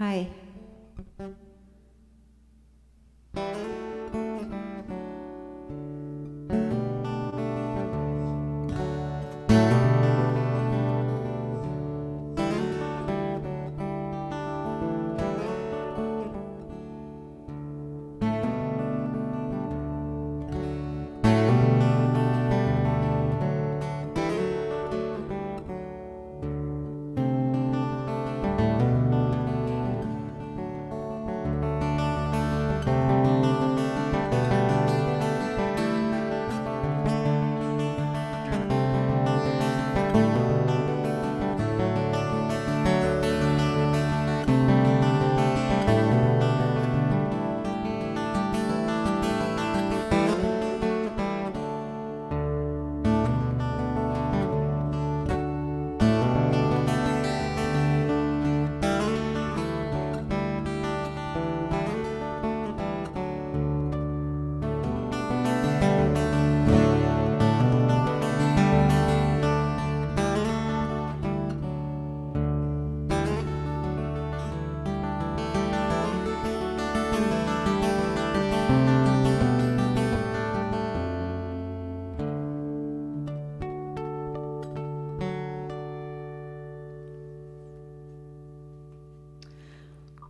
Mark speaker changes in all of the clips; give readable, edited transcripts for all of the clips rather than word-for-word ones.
Speaker 1: Hi.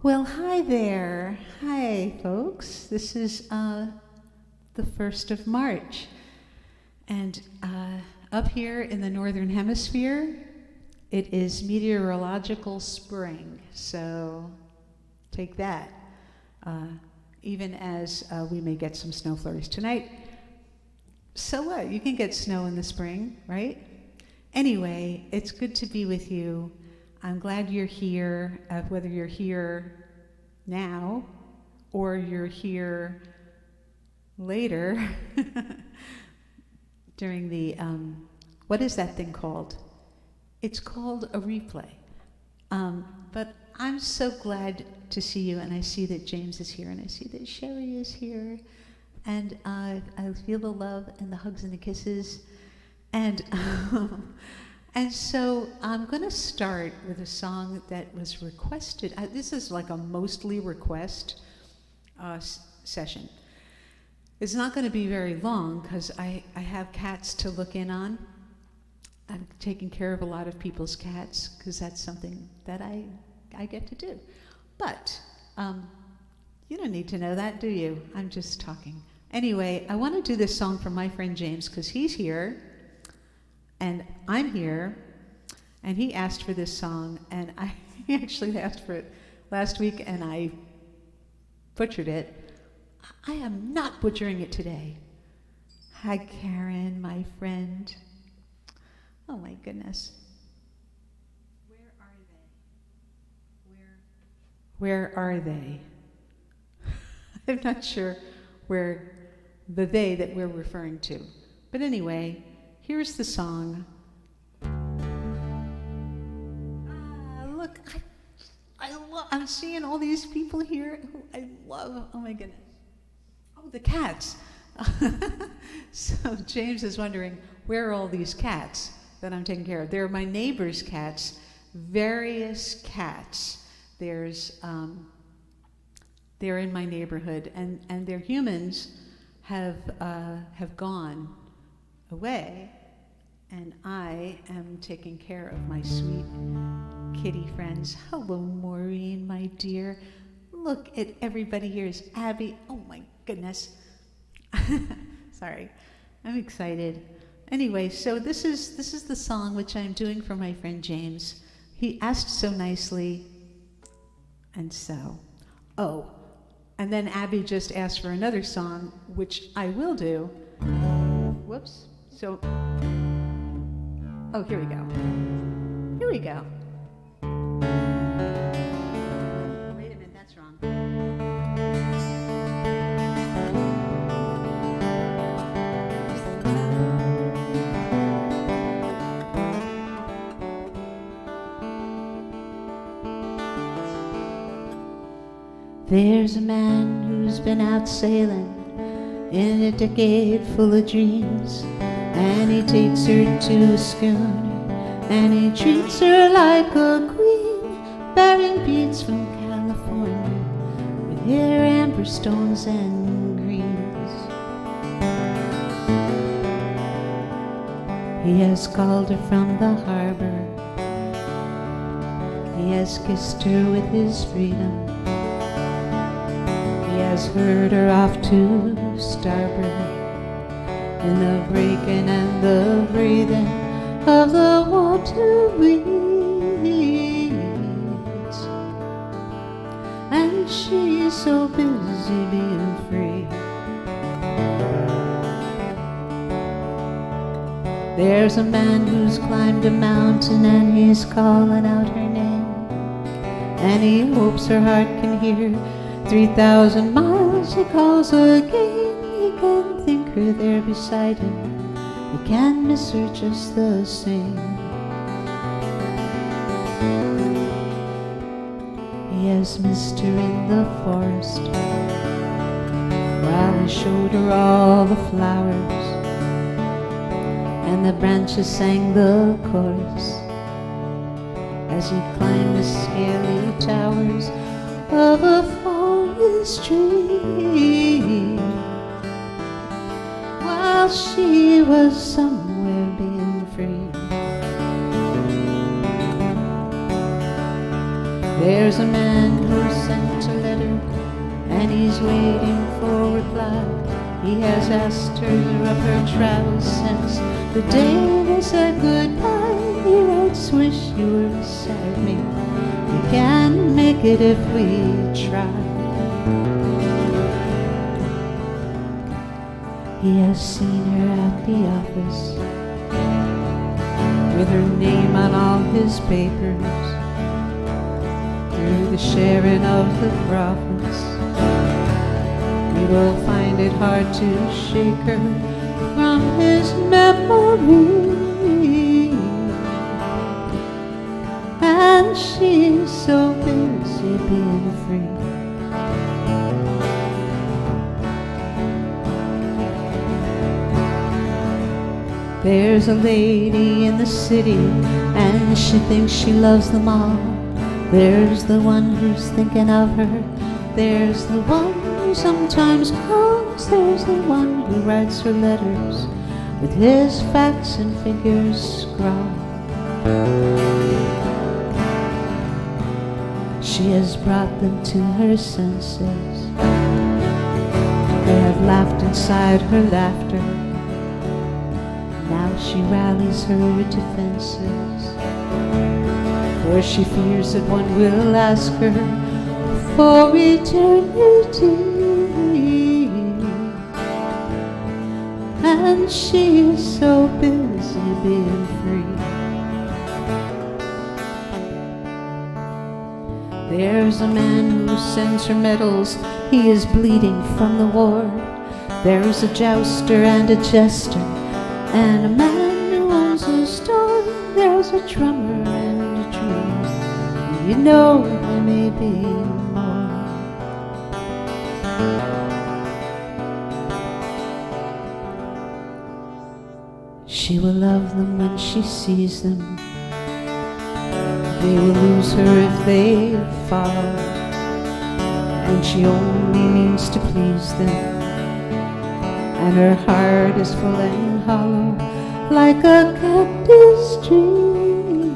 Speaker 1: Well, hi there. Hi, folks. This is the 1st of March. And up here in the Northern Hemisphere, it is meteorological spring. So take that. Even as we may get some snow flurries tonight. So what? You can get snow in the spring, right? Anyway, it's good to be with you. I'm glad you're here, whether you're here now or you're here later during the, what is that thing called? It's called a replay. But I'm so glad to see you, and I see that James is here, and I see that Sherry is here, and I feel the love and the hugs and the kisses, and and so I'm going to start with a song that was requested. This is like a mostly request session. It's not going to be very long because I have cats to look in on. I'm taking care of a lot of people's cats because that's something that I get to do. But you don't need to know that, do you? I'm just talking. Anyway, I want to do this song for my friend James because he's here. And I'm here, and he asked for this song, and he actually asked for it last week, and I butchered it. I am not butchering it today. Hi, Karen, my friend. Oh, my goodness. Where are they? Where are they? I'm not sure where the they that we're referring to. But anyway, here's the song. Look, I'm seeing all these people here who I love. Oh my goodness. Oh, the cats. So James is wondering, where are all these cats that I'm taking care of? They're my neighbor's cats, various cats. They're in my neighborhood, and their humans have gone away. And I am taking care of my sweet kitty friends. Hello, Maureen, my dear. Look at everybody here. Is Abby. Oh, my goodness. Sorry. I'm excited. Anyway, so this is the song which I'm doing for my friend James. He asked so nicely. And so, and then Abby just asked for another song, which I will do. Whoops. So, here we go. Here we go. Wait a minute, that's wrong. There's a man who's been out sailing in a decade full of dreams. And he takes her to a schooner, and he treats her like a queen, bearing beads from California. Here amber stones and greens. He has called her from the harbor. He has kissed her with his freedom. He has heard her off to starboard in the breaking and the breathing of the water weeds. And she's so busy being free. There's a man who's climbed a mountain and he's calling out her name, and he hopes her heart can hear 3,000 miles. He calls again. He can think her there beside him. He can't miss her just the same. He has missed her in the forest while he showed her all the flowers, and the branches sang the chorus as he climbed the scaly towers of a forest tree, while she was somewhere being free. There's a man who sent a letter and he's waiting for reply. He has asked her of her travels since the day they said goodbye. He writes, wish you were beside me. We can't make it if we try. He has seen her at the office with her name on all his papers, through the sharing of the profits. He will find it hard to shake her from his memory. And she's so busy being free. There's a lady in the city and she thinks she loves them all. There's the one who's thinking of her. There's the one who sometimes calls. There's the one who writes her letters with his facts and figures scrawled. She has brought them to her senses. They have laughed inside her laughter. Now she rallies her defenses, for she fears that one will ask her for eternity. And she is so busy being free. There's a man who sends her medals. He is bleeding from the war. There's a jouster and a jester, and a man who owns a store. There's a drummer and a tree, and you know there may be more. She will love them when she sees them. They will lose her if they fall, and she only means to please them. And her heart is full and hollow like a cactus tree.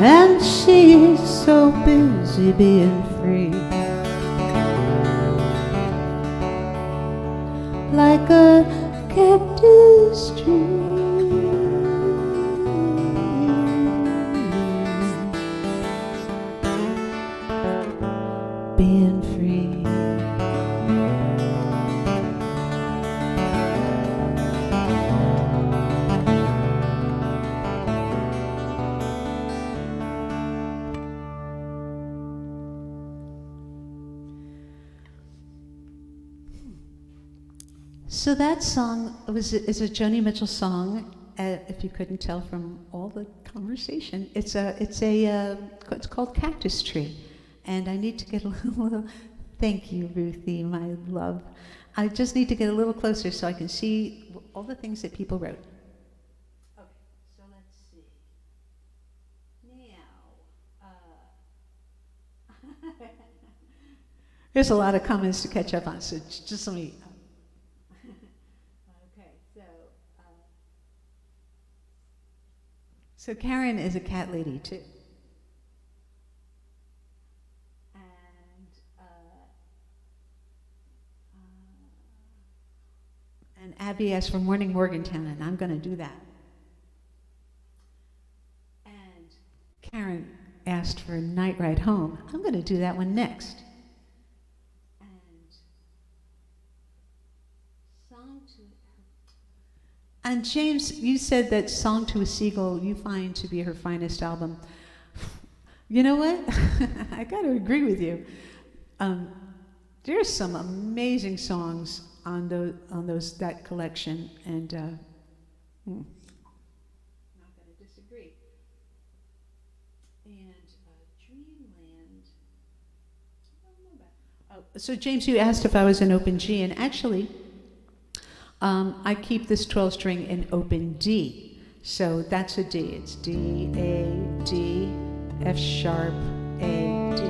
Speaker 1: And she's so busy being free, like a cactus tree. Being free. So that song is a Joni Mitchell song. If you couldn't tell from all the conversation, it's called Cactus Tree, and I need to get a little. Thank you, Ruthie, my love. I just need to get a little closer so I can see all the things that people wrote. Okay, so let's see. Now, There's a lot of comments to catch up on, so just let me. Okay, so Karen is a cat lady too. And Abby asked for Morning Morgantown, and I'm going to do that. And Karen asked for Night Ride Home. I'm going to do that one next. And James, you said that Song to a Seagull you find to be her finest album. You know what? I got to agree with you. There's some amazing songs on that collection, and not going to disagree. And Dreamland. I don't know about. So James, you asked if I was an open G, and actually, I keep this 12-string in open D. So that's a D. It's D, A, D, F sharp, A, D.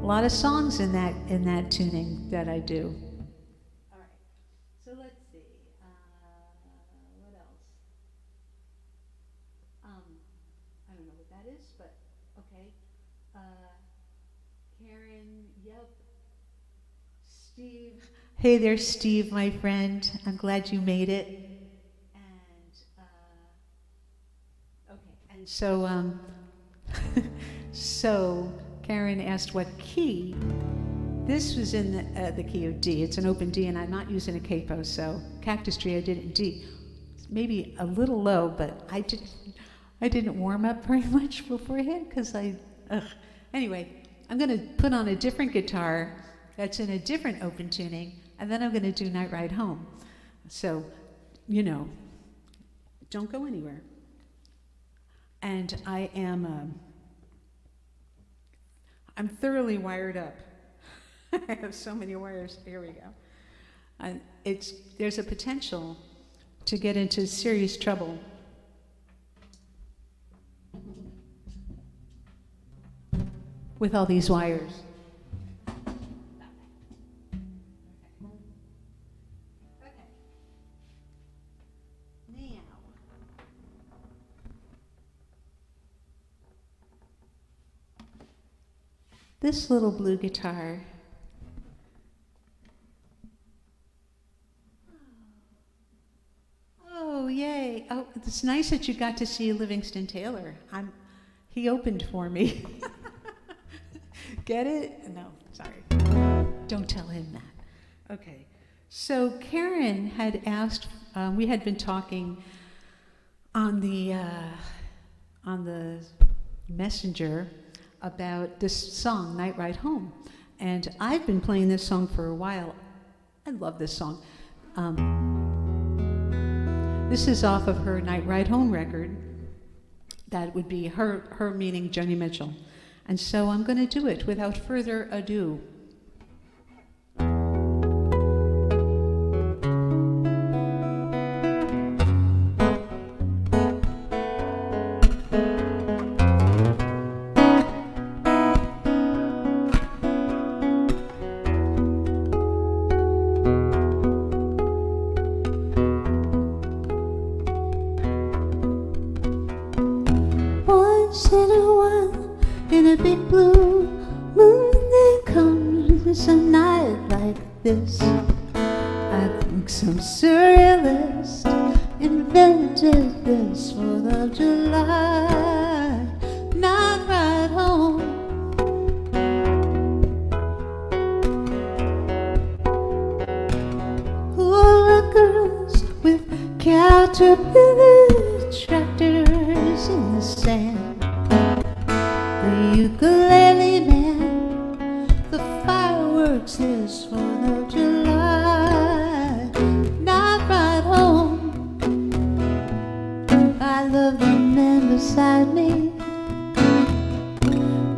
Speaker 1: A lot of songs in that tuning that I do. All right. So let's see. What else? I don't know what that is, but okay. Karen, yep. Steve. Hey there, Steve, my friend. I'm glad you made it. And okay, and so so Karen asked what key. This was in the key of D. It's an open D, and I'm not using a capo. So Cactus Tree, I did it in D. Maybe a little low, but I didn't warm up very much beforehand because Anyway, I'm going to put on a different guitar that's in a different open tuning. And then I'm going to do Night Ride Home. So, don't go anywhere. And I'm thoroughly wired up. I have so many wires. Here we go. And there's a potential to get into serious trouble with all these wires. This little blue guitar. Oh, yay. Oh, it's nice that you got to see Livingston Taylor. He opened for me. Get it? No, sorry. Don't tell him that. Okay. So Karen had asked, we had been talking on the messenger about this song, Night Ride Home. And I've been playing this song for a while. I love this song. This is off of her Night Ride Home record. That would be her meaning Joni Mitchell. And so I'm going to do it without further ado.
Speaker 2: Once in a while, in a big blue moon, there comes a night like this. I think some surrealist invented this 4th of July night ride home. All the girls with caterpillar tractors in the sand, the ukulele man, the fireworks this 4th of July night ride home. I love the man beside me,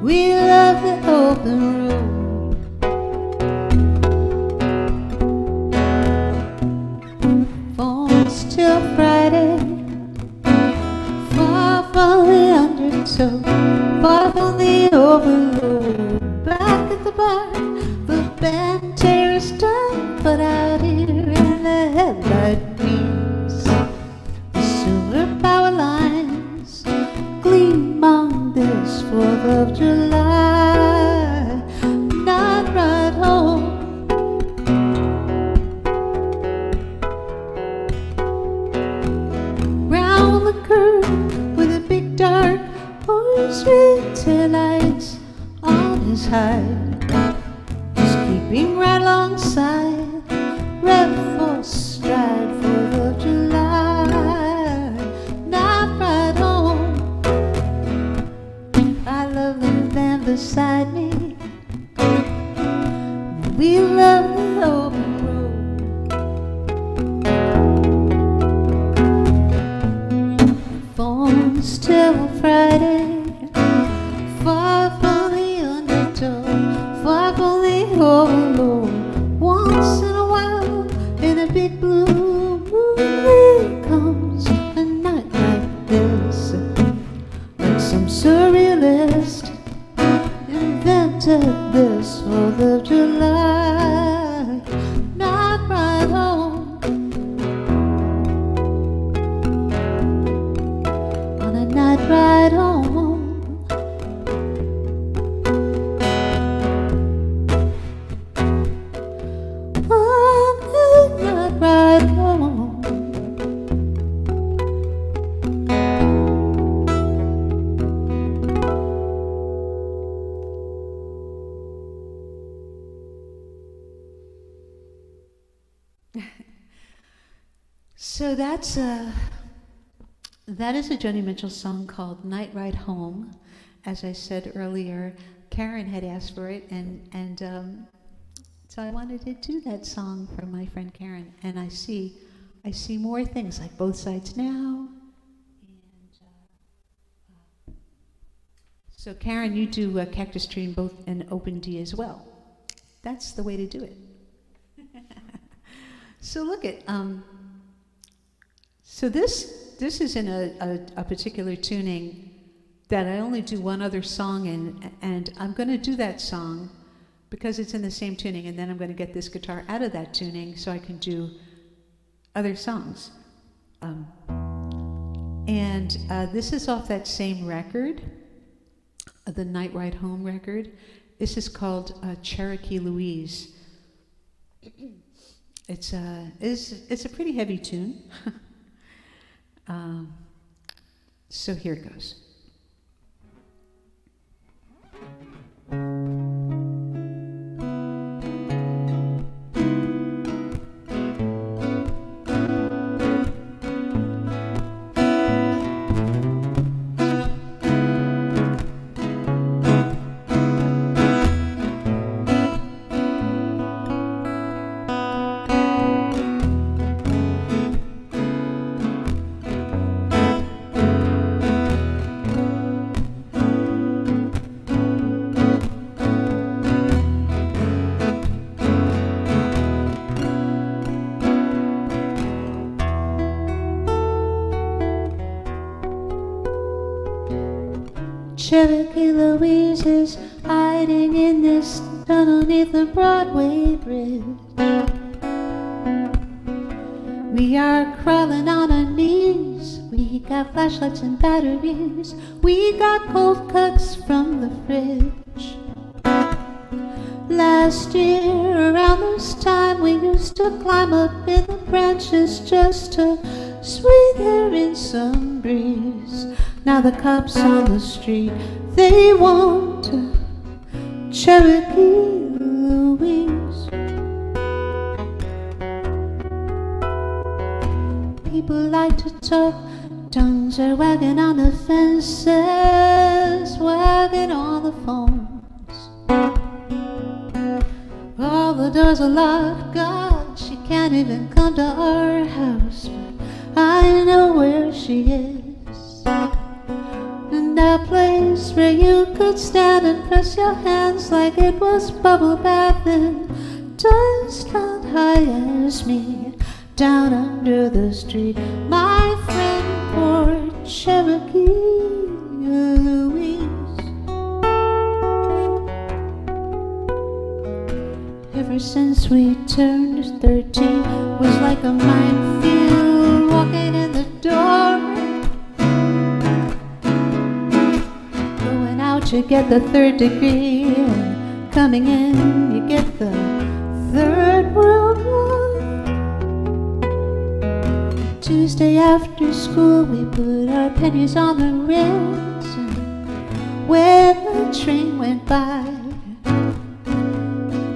Speaker 2: we love the open road. Phones till Friday, far from the undertow. so far from the overload. Back at the bar, the band terraced up, but out here in the headlight beams, the silver power lines gleam on this 4th of July night ride home. Round the curve with a big dark horse with taillights on his hide, just keeping right alongside, red for stride 4th of July night ride home. I love the man beside me, we love the open road. Phones till Friday, far from the undertow, far from the overload. Once in a while, in a big blue moon, there comes a night like this, like some surrealist invented this 4th of July night ride home. On a night ride home. On a night ride home. So that is a Joni Mitchell song called Night Ride Home. As I said earlier, Karen had asked for it, and so I wanted to do that song for my friend Karen. And I see more things like Both Sides Now. And so Karen, you do Cactus Tree in both an open D as well. That's the way to do it. So look at so this is in a particular tuning that I only do one other song in, and I'm going to do that song because it's in the same tuning, and then I'm going to get this guitar out of that tuning so I can do other songs. This is off that same record, the Night Ride Home record. This is called Cherokee Louise. It's a pretty heavy tune. So here it goes. Cherokee Louise is hiding in this underneath the Broadway bridge. We are crawling on our knees. We got flashlights and batteries. We got cold cuts from the fridge. Last year around this time we used to climb up in the branches just to sway there in some breeze. Now the cops on the street, they want Cherokee Louise. People like to talk, tongues are wagging on the fences, wagging on the phones. All the doors are locked, God, she can't even come to our house, but I know where she is. In that place where you could stand and press your hands like it was bubble bath and dust not high as me down under the street. My friend, poor Cherokee Louise. ever since we turned 13 was like a minefield walking in the door. Going out you get the 3rd degree, and coming in you get the 3rd World War. Tuesday after school we put our pennies on the rails, and when the train went by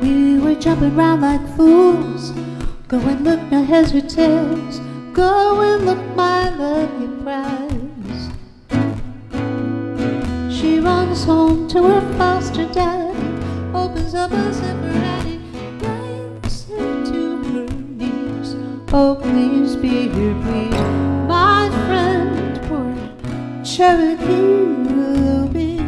Speaker 2: we were jumping round like fools. Go and look, no heads or tails. Go and look, my lucky prize. She runs home to her foster dad, opens up a zipper and he brings her to her knees. Oh, please be here, please, my friend, poor Cherokee Louise.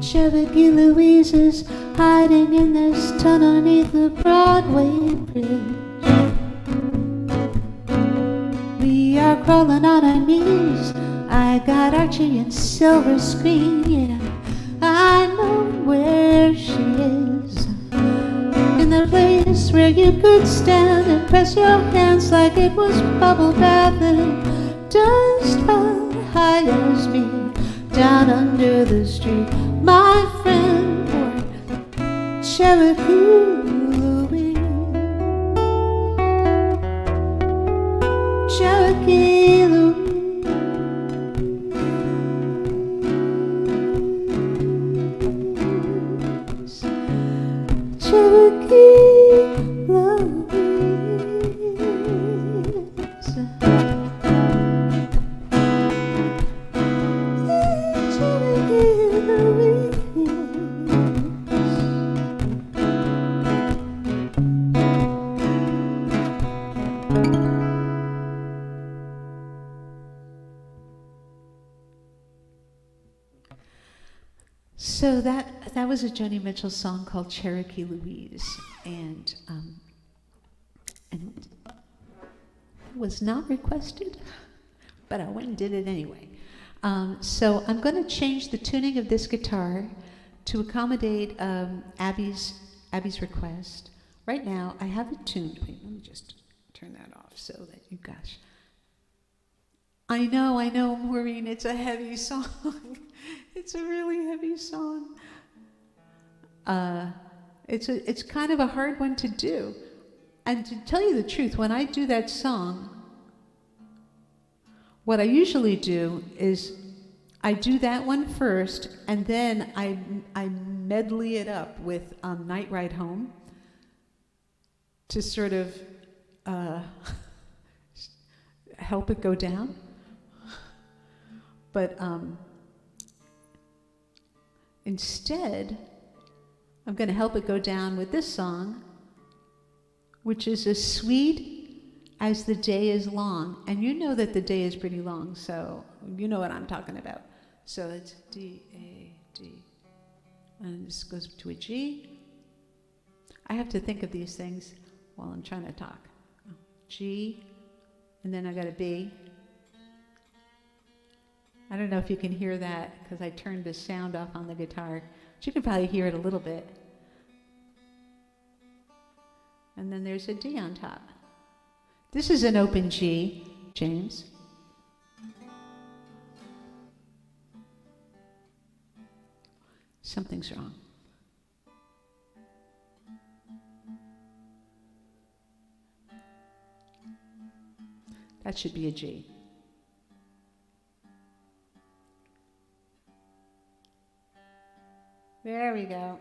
Speaker 2: Cherokee Louise is hiding in this tunnel underneath the Broadway bridge. We are crawling on our knees. I got Archie and silver screen, yeah. I know where she is. In the place where you could stand and press your hands like it was bubble bath, and dust fell high as me down under the street. My friend, poor Cherokee Louise. Cherokee Louise. Cherokee Louise. Cherokee Louise.
Speaker 1: So that was a Joni Mitchell song called Cherokee Louise, and was not requested, but I went and did it anyway. So I'm going to change the tuning of this guitar to accommodate Abby's request. Right now I have it tuned. Wait, let me just turn that off so that you guys. I know, Maureen, it's a heavy song. It's a really heavy song. It's kind of a hard one to do. And to tell you the truth, when I do that song, what I usually do is I do that one first, and then I medley it up with Night Ride Home to sort of help it go down. But instead, I'm going to help it go down with this song, which is as sweet as the day is long. And you know that the day is pretty long, so you know what I'm talking about. So it's D, A, D. And this goes to a G. I have to think of these things while I'm trying to talk. G, and then I got a B. I don't know if you can hear that because I turned the sound off on the guitar. But you can probably hear it a little bit. And then there's a D on top. This is an open G, James. Something's wrong. That should be a G. There we go.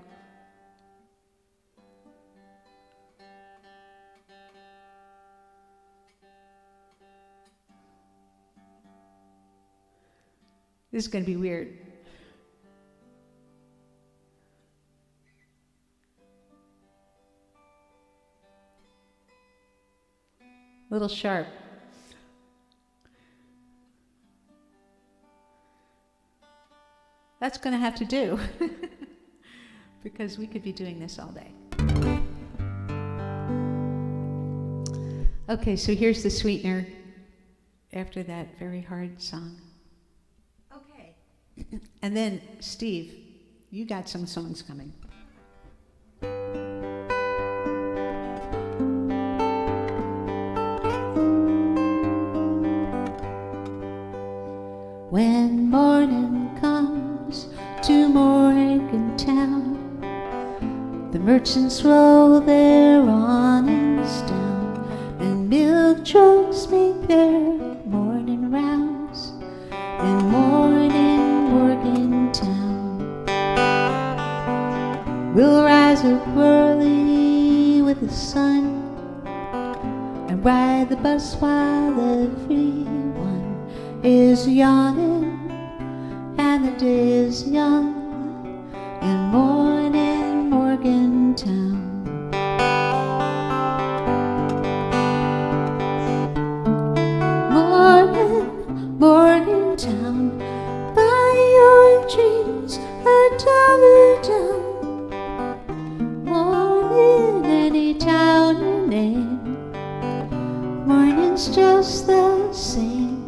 Speaker 1: This is going to be weird. A little sharp. That's going to have to do because we could be doing this all day. Okay, so here's the sweetener after that very hard song. Okay. And then, Steve, you got some songs coming.
Speaker 2: When morning comes to Morgantown, the merchants roll their awnings down, and milk trucks make their morning rounds in morning Morgantown. We'll rise up early with the sun and ride the bus while everyone is yawning and the day is young in morning Morgantown. Morning Morgantown, buy your dreams a dollar down. Morning any town you name, morning's just the same.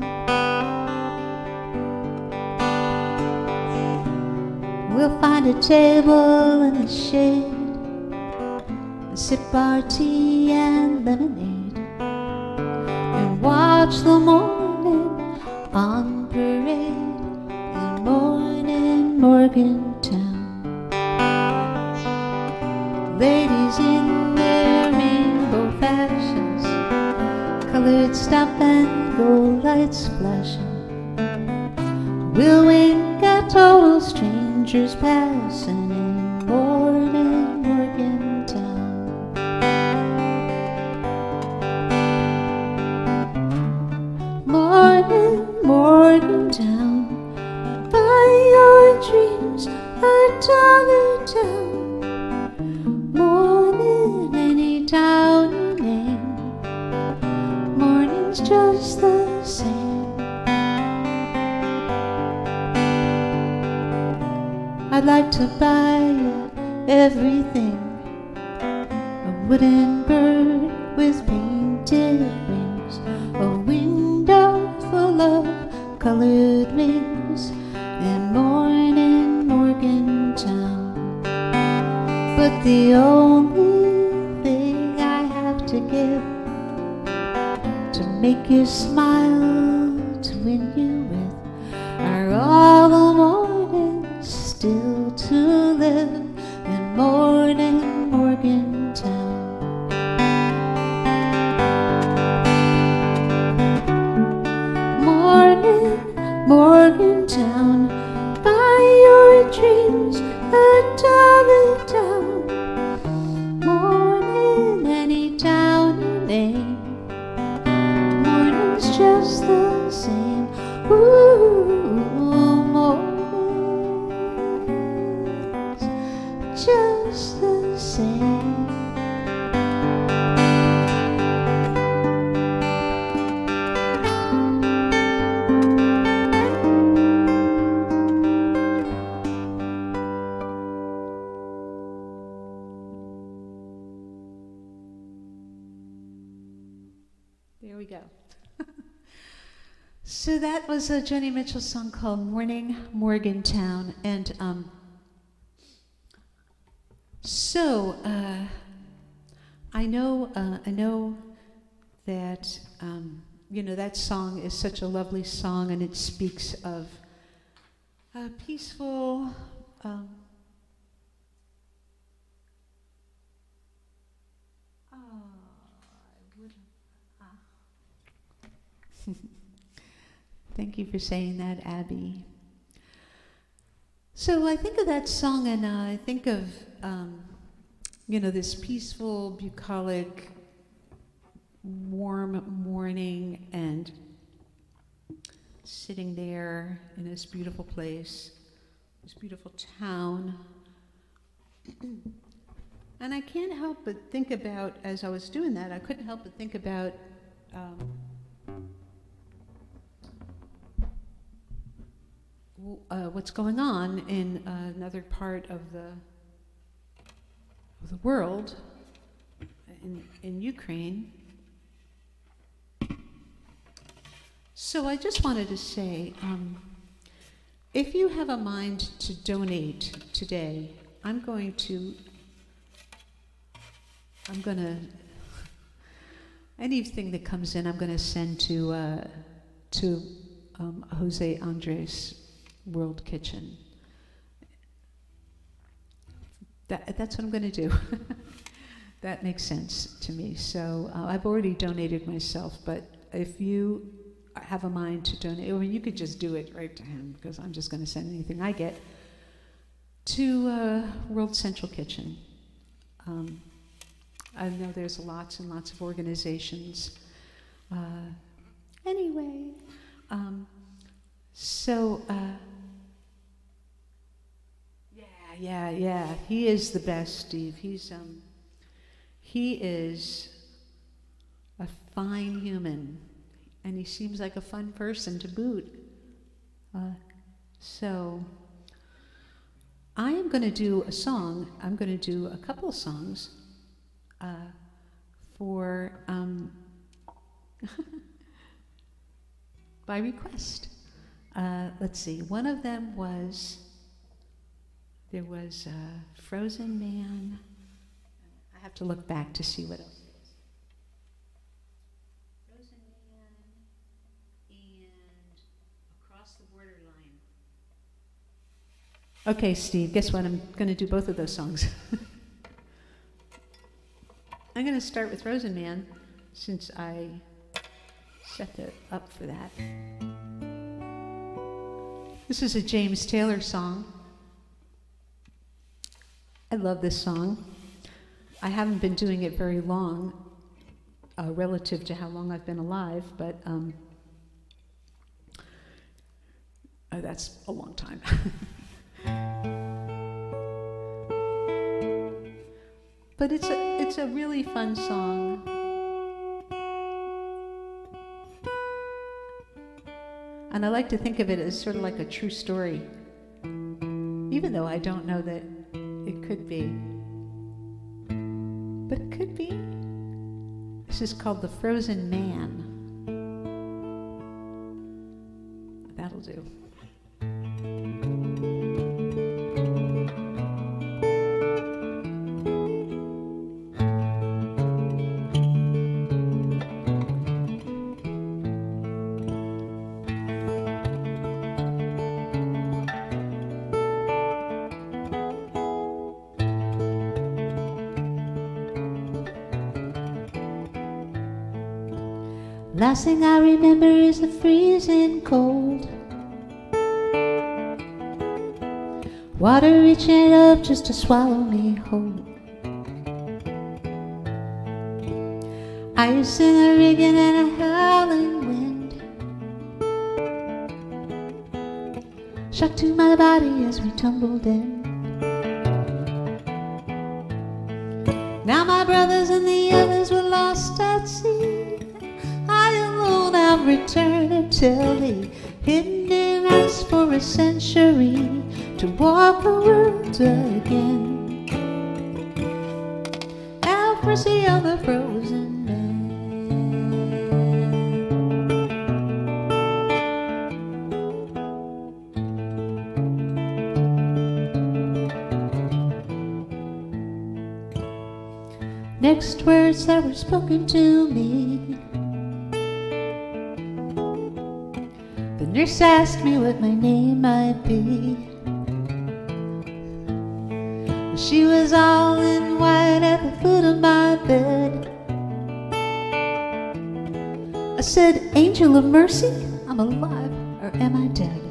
Speaker 2: We'll find a table in the shade and sip our tea and lemonade and watch the morning on parade in morning Morgantown. Ladies in their rainbow fashions, colored stop and go lights flashing. We'll wink at total strangers passing in morning Morgantown. Morning Morgantown, buy your dreams a dollar down. Morning any town you name, morning's just the same. I'd like to buy you everything, a wooden bird with painted wings, a window full of colored rings in morning Morgantown. But the only thing I have to give to make you smile, to win you with, are all the mornings still to live in morning Morgantown. Morning Morgantown, buy your dreams a dollar down. Morning any town you name, morning's just the same. Ooh, morning's just the same.
Speaker 1: There we go. So that was a Joni Mitchell song called Morning Morgantown. And I know that that song is such a lovely song, and it speaks of a peaceful. Thank you for saying that, Abby. So I think of that song, and I think of this peaceful, bucolic, warm morning, and sitting there in this beautiful place, this beautiful town. And I can't help but think about, as I was doing that, I couldn't help but think about what's going on in another part of the world, in Ukraine. So I just wanted to say, if you have a mind to donate today, anything that comes in, I'm going to send to Jose Andres' World Kitchen. That's what I'm going to do. That makes sense to me. So I've already donated myself, but if you have a mind to donate, I mean, you could just do it right to him, because I'm just going to send anything I get to World Central Kitchen. I know there's lots and lots of organizations. Anyway, yeah, he is the best, Steve. He is a fine human, and he seems like a fun person to boot. So I am going to do a song. I'm going to do a couple of songs for by request. Let's see. One of them was, there was Frozen Man. I have to look back to see what else it is. Frozen Man and Across the Borderline. Okay, Steve, guess what? I'm going to do both of those songs. I'm going to start with Frozen Man, since I set it up for that. This is a James Taylor song. I love this song. I haven't been doing it very long, relative to how long I've been alive, but that's a long time. But it's a really fun song. And I like to think of it as sort of like a true story, even though I don't know that it could be. But it could be. This is called The Frozen Man. That'll do.
Speaker 2: Last thing I remember is the freezing cold, water reaching up just to swallow me whole. Ice in the rigging and a howling wind, shock to my body as we tumbled in. Now my brothers and the others were lost at sea. I've returned till the hidden in us for a century to walk the world again. Have mercy on the frozen man. Next words that were spoken to me, the nurse asked me what my name might be. She was all in white at the foot of my bed. I said, Angel of Mercy, I'm alive or am I dead?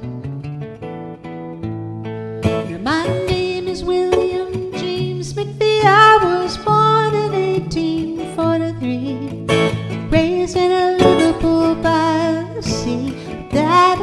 Speaker 2: Now my name is William James McPhee. I was born in 1843, raised in a Liverpool by the sea. That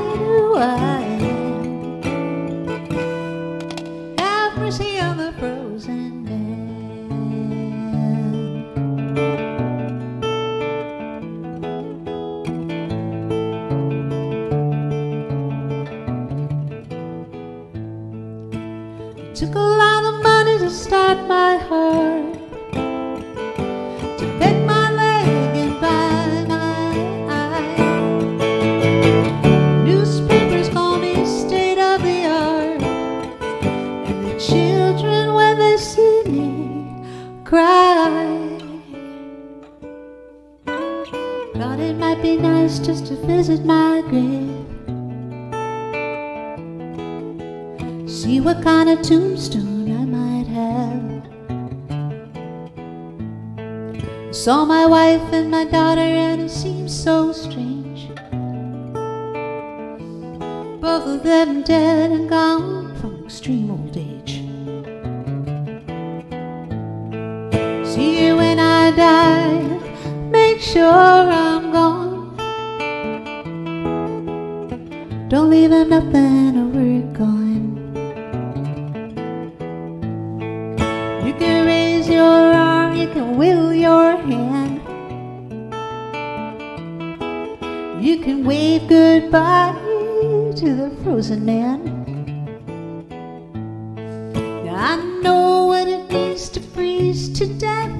Speaker 2: Took a lot of money to start my heart, to peg my leg and buy my eye. Newspapers call me state of the art, and the children, when they see me, cry. Thought it might be nice just to visit my grave, see what kind of tombstone I might have. I saw my wife and my daughter and it seemed so strange, both of them dead and gone from extreme old age. See you when I die, make sure I'm gone. Don't leave him nothing to work on. You can raise your arm, you can wiggle your hand, you can wave goodbye to the frozen man. Now I know what it means to freeze to death.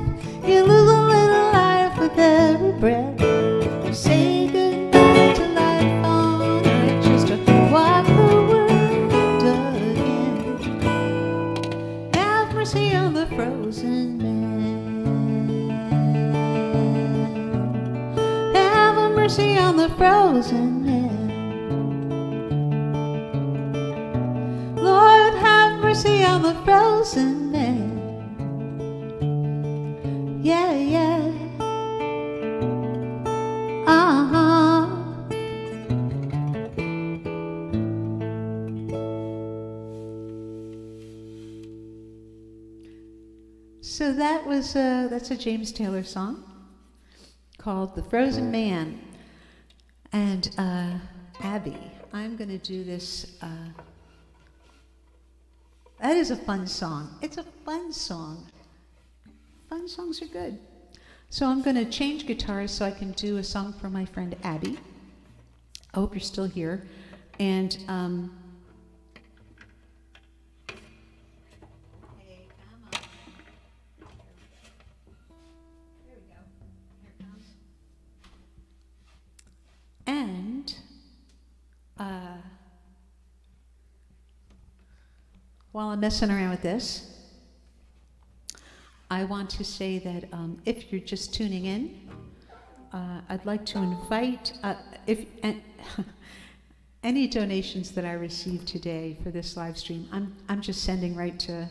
Speaker 2: You lose a little life with every breath. You say goodbye to life on earth just to walk the world again. Have mercy on the frozen man. Have mercy on the frozen man. Lord, have mercy on the frozen man. Yeah, yeah. Uh-huh.
Speaker 1: So that's a James Taylor song called The Frozen Man. And Abby, I'm going to do this. That is a fun song. It's a fun song. Fun songs are good. So I'm going to change guitars so I can do a song for my friend Abby. I hope you're still here. And hey, come on. There we go. Here it comes. And while I'm messing around with this, I want to say that if you're just tuning in, I'd like to invite any donations that I receive today for this live stream. I'm just sending right to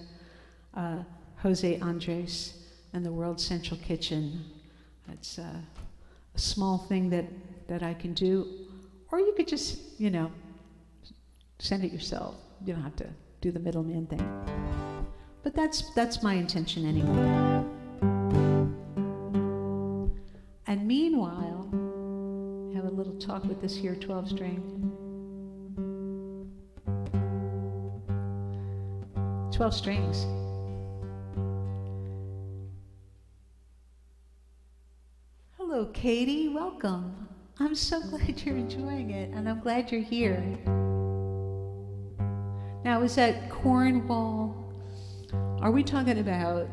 Speaker 1: Jose Andres and the World Central Kitchen. It's a small thing that I can do, or you could just send it yourself. You don't have to do the middleman thing. But that's my intention anyway. And meanwhile, have a little talk with this here 12-string. 12 strings. Hello, Katie. Welcome. I'm so glad you're enjoying it, and I'm glad you're here. Now, is that Cornwall? Are we talking about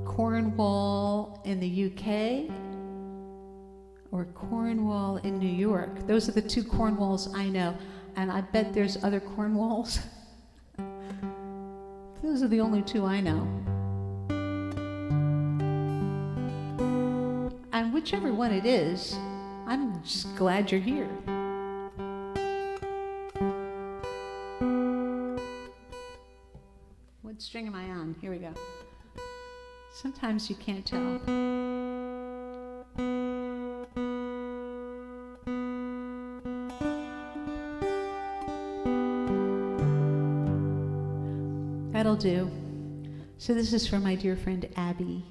Speaker 1: Cornwall in the UK or Cornwall in New York? Those are the two Cornwalls I know, and I bet there's other Cornwalls. Those are the only two I know. And whichever one it is, I'm just glad you're here. What string am I on? Here we go. Sometimes you can't tell. That'll do. So this is for my dear friend Abby.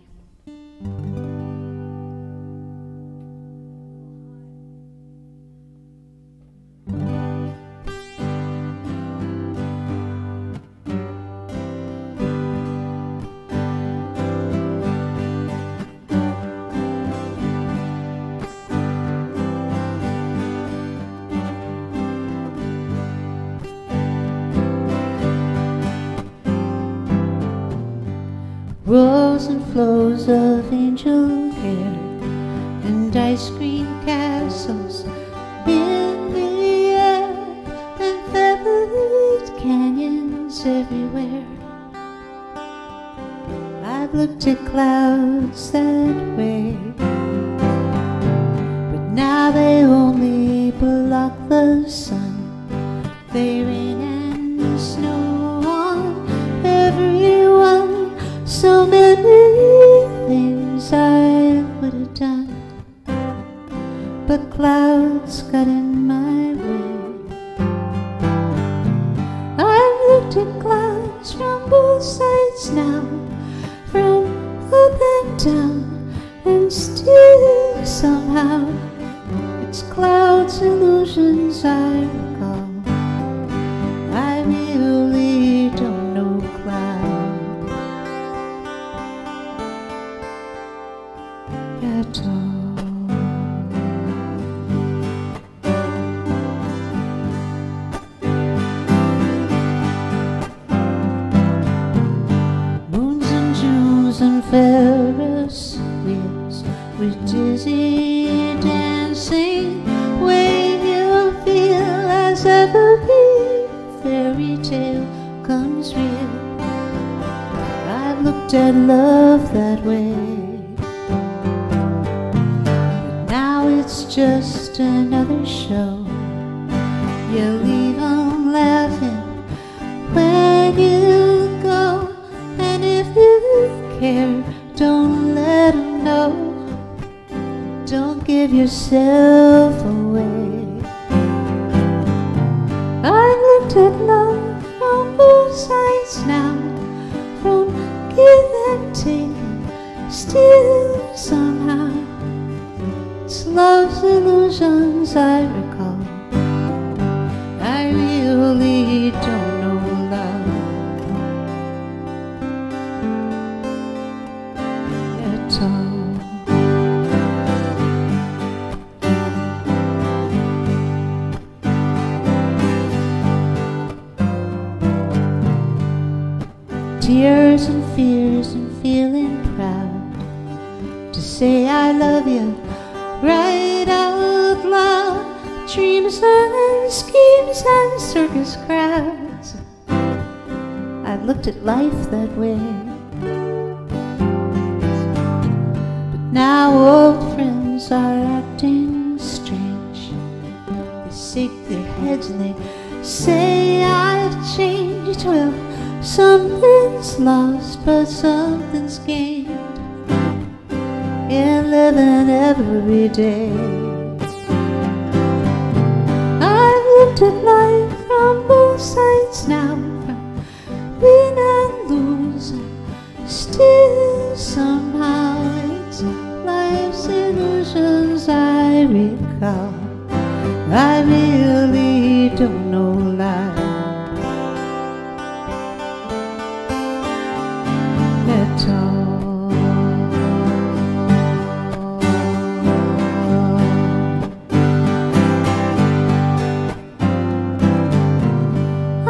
Speaker 2: flows of angel hair and ice cream castles in the air and feathered canyons everywhere. I've looked at clouds that way, but now they only block the sun. They rain and snow on everyone. So many things I would have done, but clouds got in my way. I've looked at clouds from both sides now, from up and down, and still somehow it's clouds' illusions I recall. I really don't know clouds at all. Moons and Jews and Ferris wheels with dizzy dancing, way you feel as every fairy tale comes real. I've looked at love that way, but now it's just another show. You leave 'em laughing when you go, and if you care, don't let 'em know. Don't give yourself away. I've looked at love from both sides now, from give and take, still somehow it's love's illusions I recall. I really don't know love at all. Tears and fears and feeling proud to say I love you right out loud. Dreams and schemes and circus crowds. I've looked at life that way, but now old friends are acting strange. They shake their heads and they say I've changed. Well, something's lost, but something's gained in living every day. I've looked at life from both sides now, from win and lose, still somehow it's life's illusions I recall. I really don't know life at all.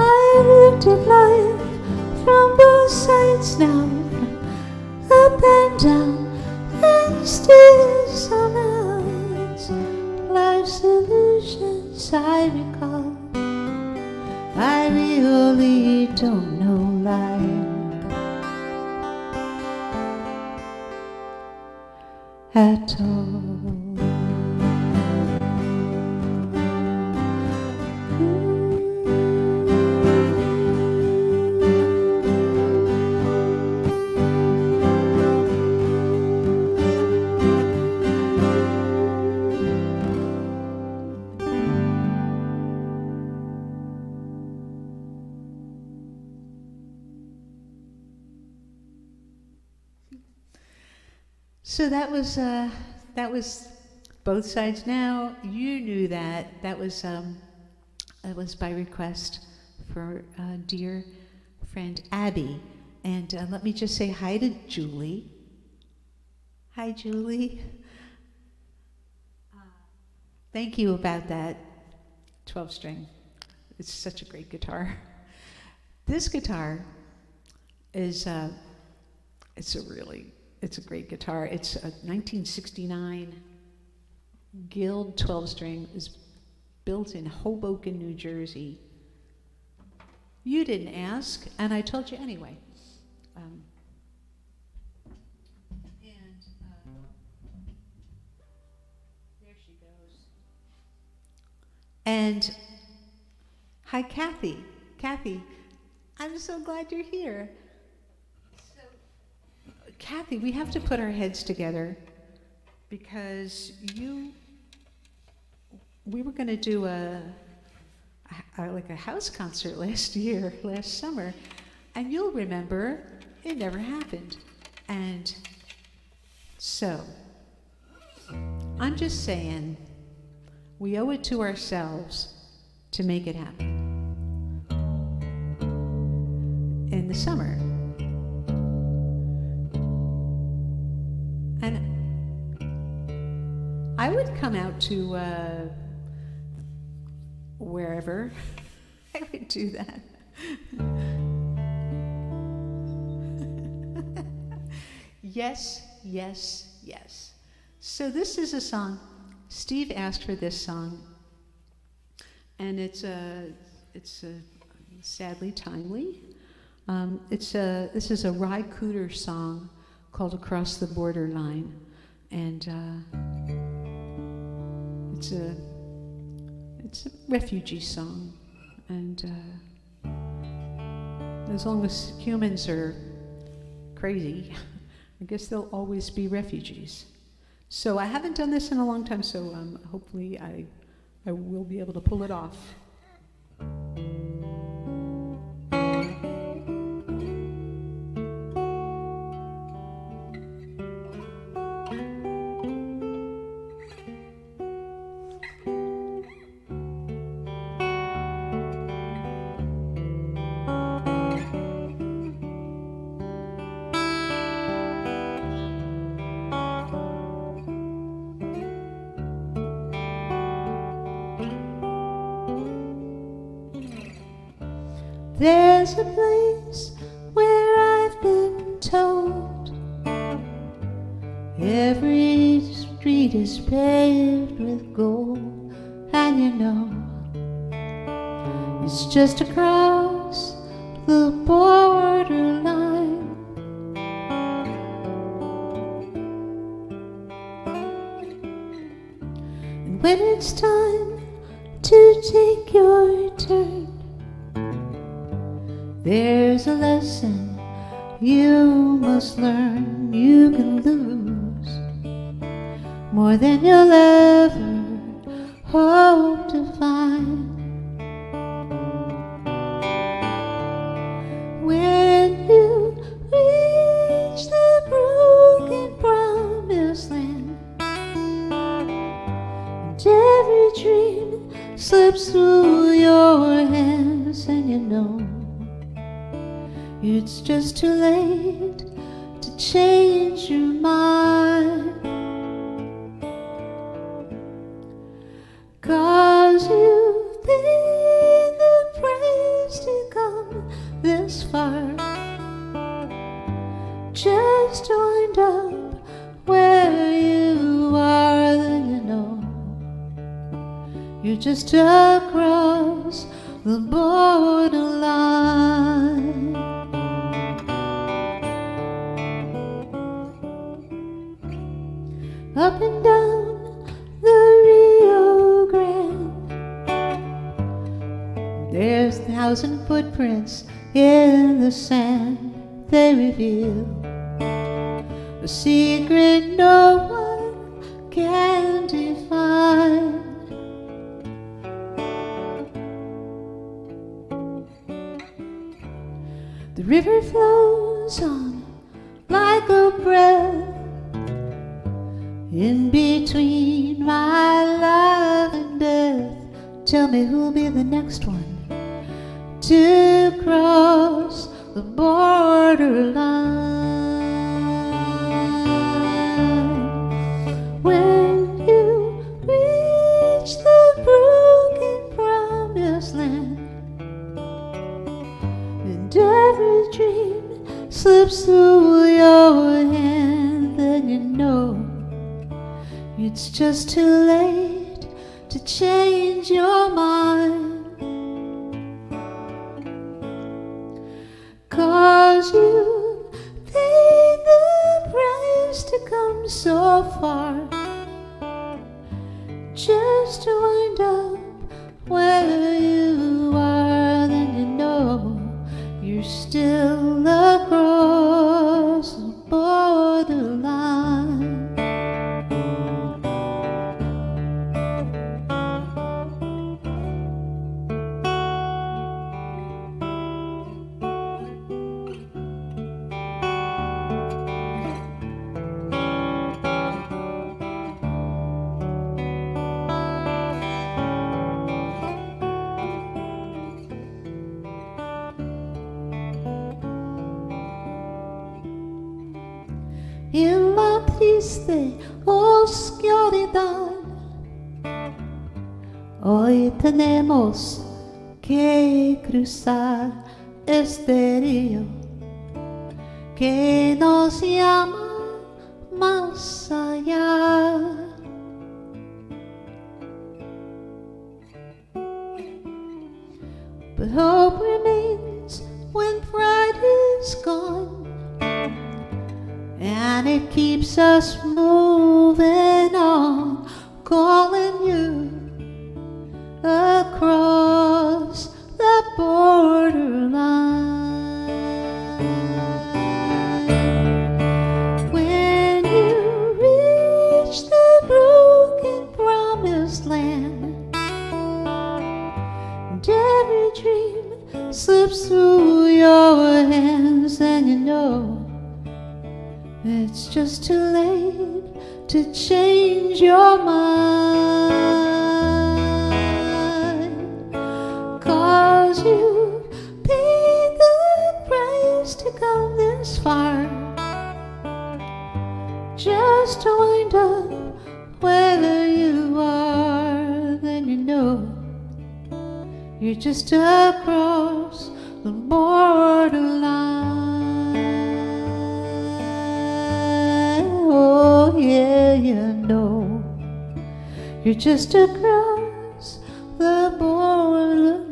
Speaker 2: I've looked at life from both sides now, up and down, and still somehow it's life's illusions I recall. I really don't know life at all.
Speaker 1: So that was Both Sides Now. You knew that. That was by request for dear friend Abby. And let me just say hi to Julie. Hi, Julie. Thank you about that 12-string. It's such a great guitar. This guitar is it's a really it's a great guitar. It's a 1969 Guild 12-string. Is built in Hoboken, New Jersey. You didn't ask, and I told you anyway. There she goes. And hi, Kathy. Kathy, I'm so glad you're here. So, Kathy, we have to put our heads together because we were going to do like a house concert last summer, and you'll remember it never happened. And so, I'm just saying, we owe it to ourselves to make it happen in the summer. And I would come out to wherever. I would do that. Yes, yes, yes. So this is a song. Steve asked for this song, and it's sadly timely. This is a Ry Cooder song called "Across the Borderline," and it's a refugee song, and as long as humans are crazy, I guess there'll always be refugees. So I haven't done this in a long time, so hopefully I will be able to pull it off.
Speaker 2: There's a place where I've been told every street is paved with gold, and you know it's just across the borderline. And when it's time to take your turn, there's a lesson you must learn. You can lose more than you'll ever hope to find. When you reach the broken promised land, and every dream slips through your hands, and you know it's just too late to change your mind, 'cause you've paid the price to come this far, just to wind up where you are. Then you know you're just across the borderline. Up and down the Rio Grande, there's 1,000 footprints in the sand. They reveal a secret no one can define. The river flows on like a breath in between my life and death. Tell me who'll be the next one to cross the borderline. When you reach the broken promised land, and every dream slips through your hands, then you know it's just too late to change your mind. 'Cause you paid the price to come so far, just to wind up where you are, then you know you're still across the borderline. En la triste oscuridad, hoy tenemos que cruzar este río que nos llama más allá. But hope remains when pride is gone, and it keeps us moving on, calling you across the borderline. When you reach the broken promised land, and every dream slips through your hands, and you know it's just too late to change your mind. 'Cause you paid the price to come this far, just to wind up where you are, then you know you're just across the borderline. Oh yeah, you know you're just across the borderline.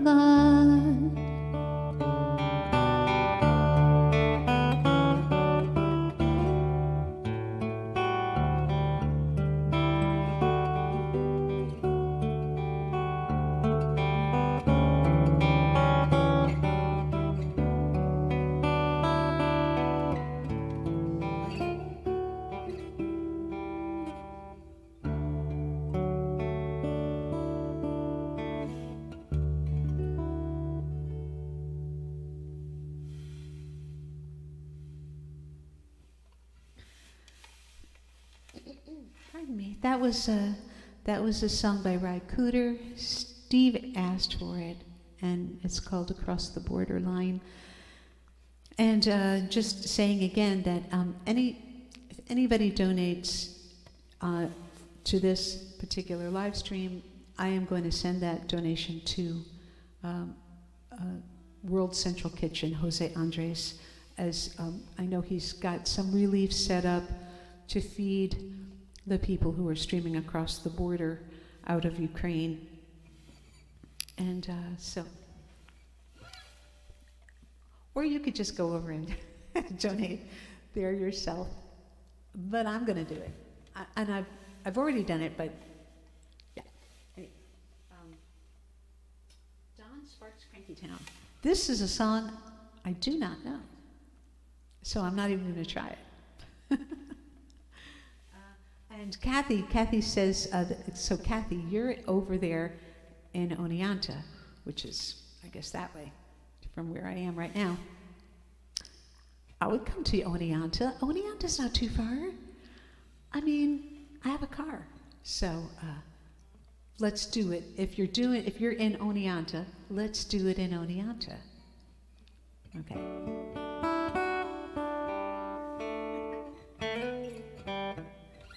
Speaker 1: Pardon me. That was a song by Ry Cooder. Steve asked for it, and it's called "Across the Borderline." And just saying again that if anybody donates to this particular live stream, I am going to send that donation to World Central Kitchen, Jose Andres, as I know he's got some relief set up to feed the people who are streaming across the border out of Ukraine. And so, or you could just go over and donate there yourself. But I'm going to do it. And I've already done it, but yeah. Anyway, Don Sparks' Cranky Town. This is a song I do not know, so I'm not even going to try it. And Kathy says, so Kathy, you're over there in Oneonta, which is, I guess, that way from where I am right now. I would come to Oneonta. Oneonta's not too far. I mean, I have a car, so let's do it. If you're in Oneonta, let's do it in Oneonta. Okay.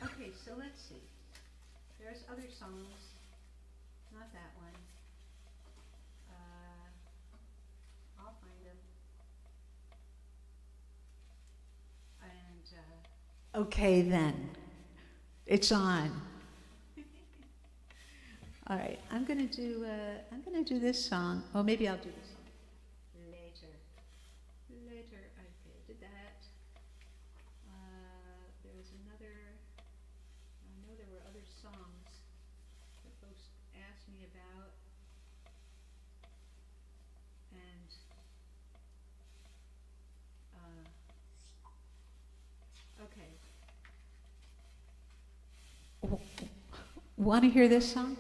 Speaker 1: Okay, so let's see. There's other songs. Not that one. I'll find them. And Okay, then. It's on. All right, I'm gonna do this song. Oh, maybe I'll do this song later. Okay, did that. There was another. I know there were other songs that folks asked me about, and okay. Want to hear this song?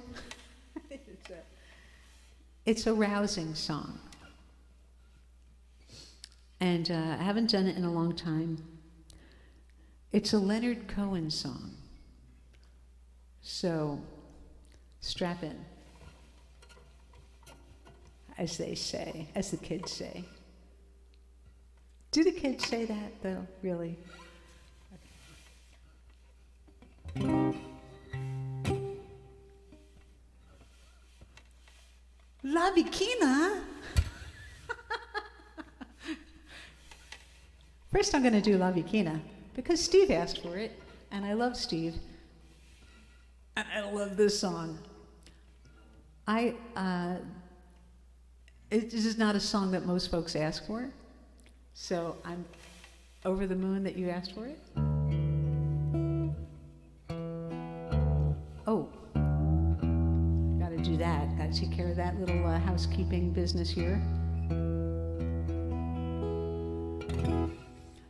Speaker 1: It's a rousing song. And I haven't done it in a long time. It's a Leonard Cohen song. So, strap in, as they say, as the kids say. Do the kids say that, though, really? La Bikina? First I'm going to do La Bikina, because Steve asked for it, and I love Steve, and I love this song. This is not a song that most folks ask for, so I'm over the moon that you asked for it. Oh, gotta do that. Gotta take care of that little housekeeping business here.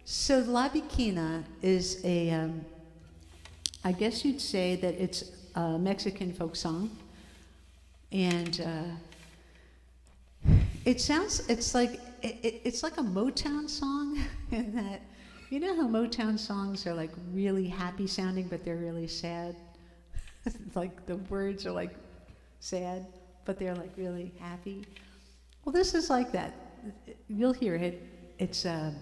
Speaker 1: So La Bikina is a, I guess you'd say that it's a Mexican folk song, and it's like a Motown song in that, you know how Motown songs are like really happy sounding, but they're really sad. Like the words are like sad, but they're like really happy. Well, this is like that. You'll hear it. It's a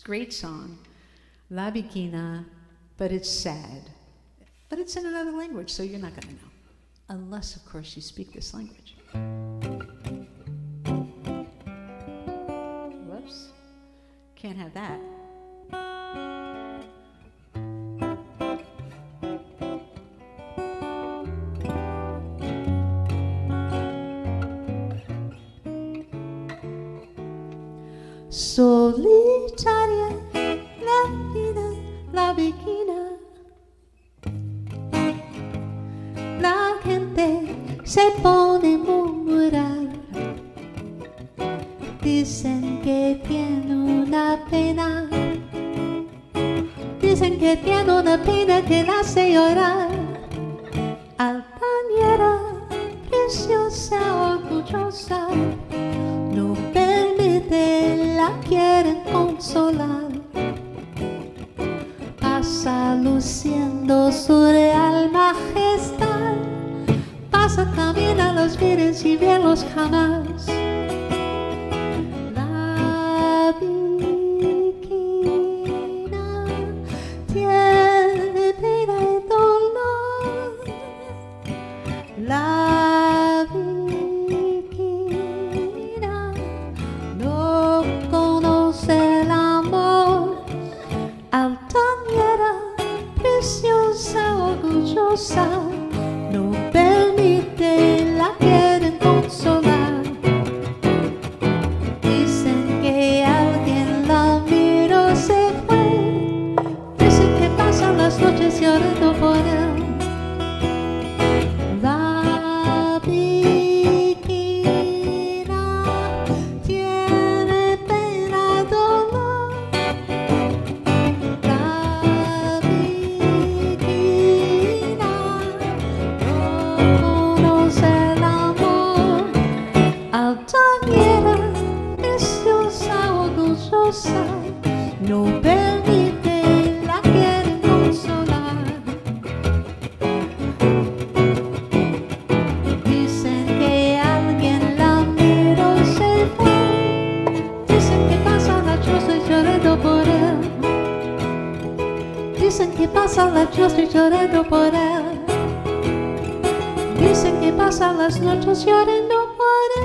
Speaker 1: great song, La Bikina, but it's sad. But it's in another language, so you're not going to know. Unless, of course, you speak this language. Whoops. Can't have that.
Speaker 2: Solitaria, la vida, la bikina. La gente se pone a murmurar. Dicen que tiene una pena. Dicen que tiene una pena que la hace llorar. Altañera, preciosa, orgullosa. No permite, la quieren consolar. Pasa luciendo su real majestad. Pasa, camina, los mires y verlos jamás. La bikina tiene pena y dolor. La bikina no conoce el amor. Altañera, preciosa, orgullosa, no permite, la quieren consolar. Dicen que alguien la miró, se fue. Dicen que pasan las noches llorando por él. La bikina tiene pena, dolor. La bikina no conoce el amor. Altañera, preciosa, orgullosa, no permite, la quieren consolar. Dicen que alguien la miró, se fue. Dicen que pasa la noche llorando por él. Dicen que pasa la noche llorando por él. Dicen que pasa las noches llorando por él.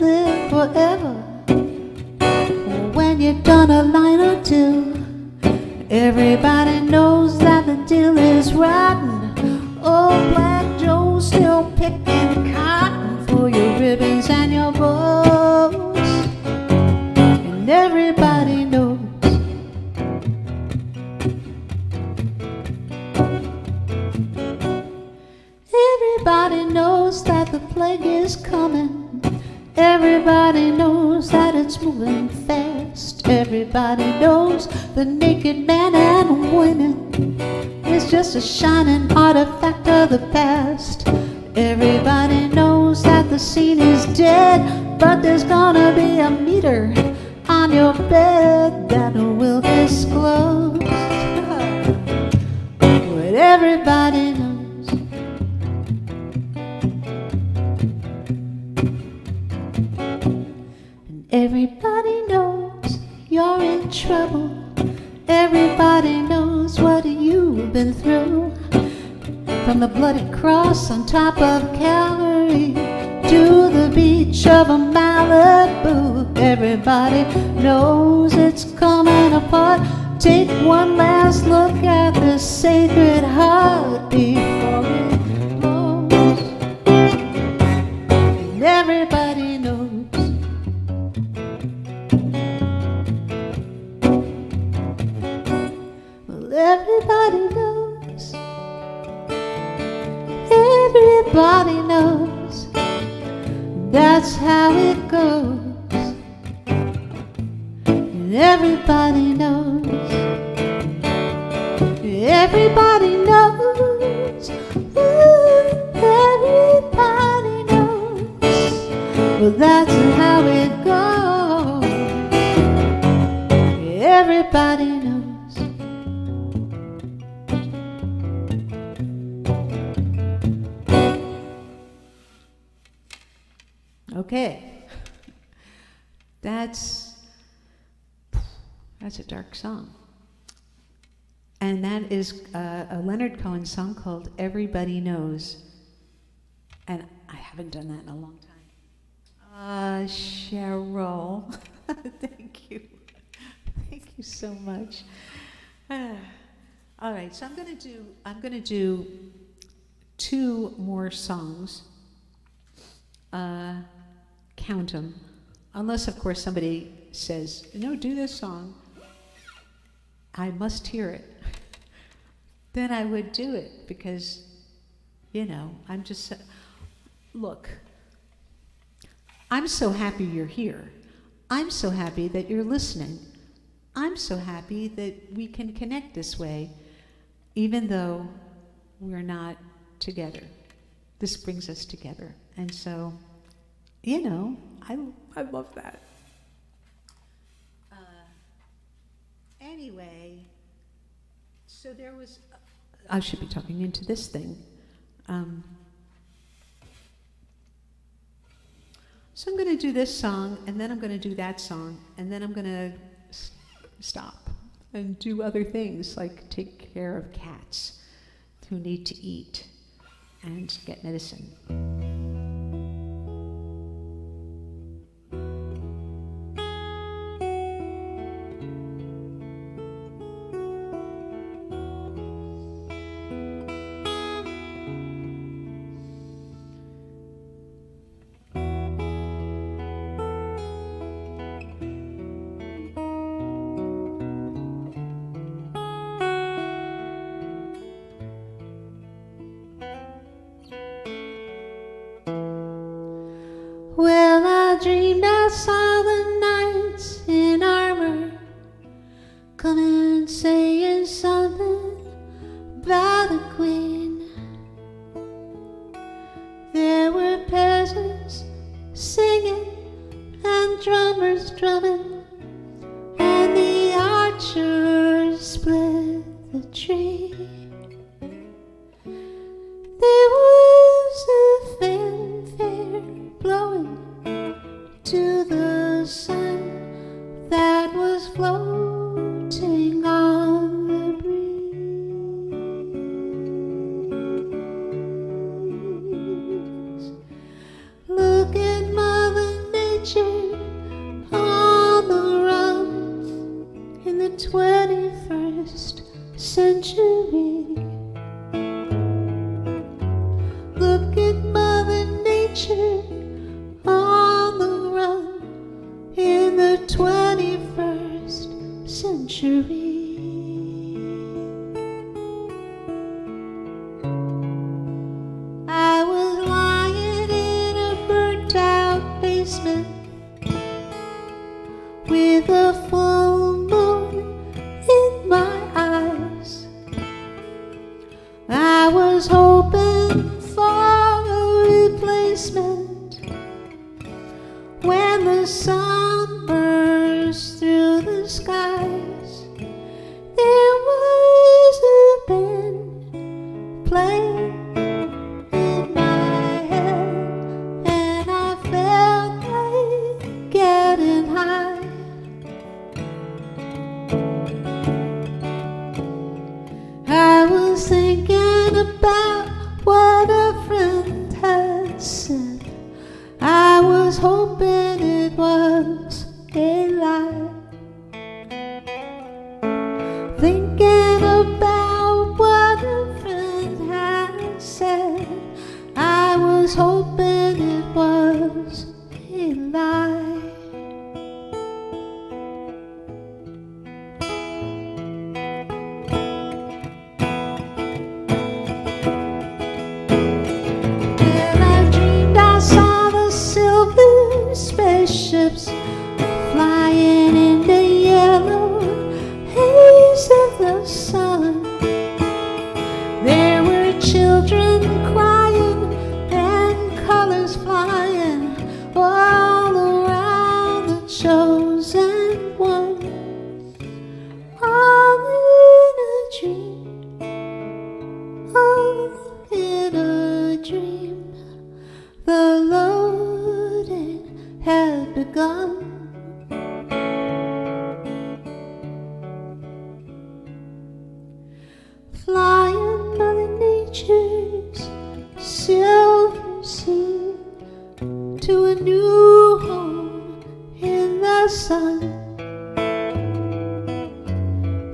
Speaker 2: live forever. When you've done a line or two, everybody knows that the deal is rotten. Old Black Joe's still picking cotton for your ribbons and your bows, and everybody knows. Everybody knows that the plague is coming. Everybody knows that it's moving fast. Everybody knows the naked man and women is just a shining artifact of the past. Everybody knows that the scene is dead, but there's gonna be a meter on your bed that will disclose what everybody knows. Everybody knows you're in trouble. Everybody knows what you've been through. From the bloody cross on top of Calvary to the beach of a Malibu, everybody knows it's coming apart. Take one last look at the Sacred Heart before it blows. And everybody knows. Everybody knows. Everybody knows. That's how it goes. And everybody knows. Everybody knows. Ooh, everybody knows. Well, that's how it goes. Everybody knows. Okay, that's a dark song, and that is a Leonard Cohen song called "Everybody Knows," and I haven't done that in a long time. Cheryl, thank you so much. All right, so I'm gonna do 2 more songs. Count them, unless of course somebody says, no, do this song. I must hear it. Then I would do it because, you know, I'm just, look, I'm so happy you're here. I'm so happy that you're listening. I'm so happy that we can connect this way, even though we're not together. This brings us together. And so, you know, I love that. Anyway, so there was, I should be talking into this thing. So I'm going to do this song, and then I'm going to do that song, and then I'm going to stop and do other things, like take care of cats who need to eat and get medicine. Well, I dreamed I saw the knights in armor coming saying something about the queen. There were peasants singing and drummers drumming, and the archers split the tree. There was a fanfare blowing to the sun that was floating on the breeze. Look at Mother Nature nature on the run in the 21st century. I was lying in a burnt out basement with a full moon in my eyes. I was hoping for a replacement when the sun burst through the skies. There was a band playing in my head, and I felt like getting high. I was thinking about what a friend had said. I was hoping it was a lie. Thinking about what a friend had said. I was hoping it was a lie. Spaceships flying in the yellow haze of the sun. There were children crying and colors flying all around the chosen one. All in a dream, all in a dream. The loading had begun. Flying Mother Nature's silver sea to a new home in the sun.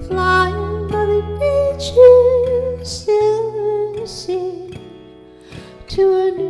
Speaker 2: Flying Mother Nature's silver sea to a new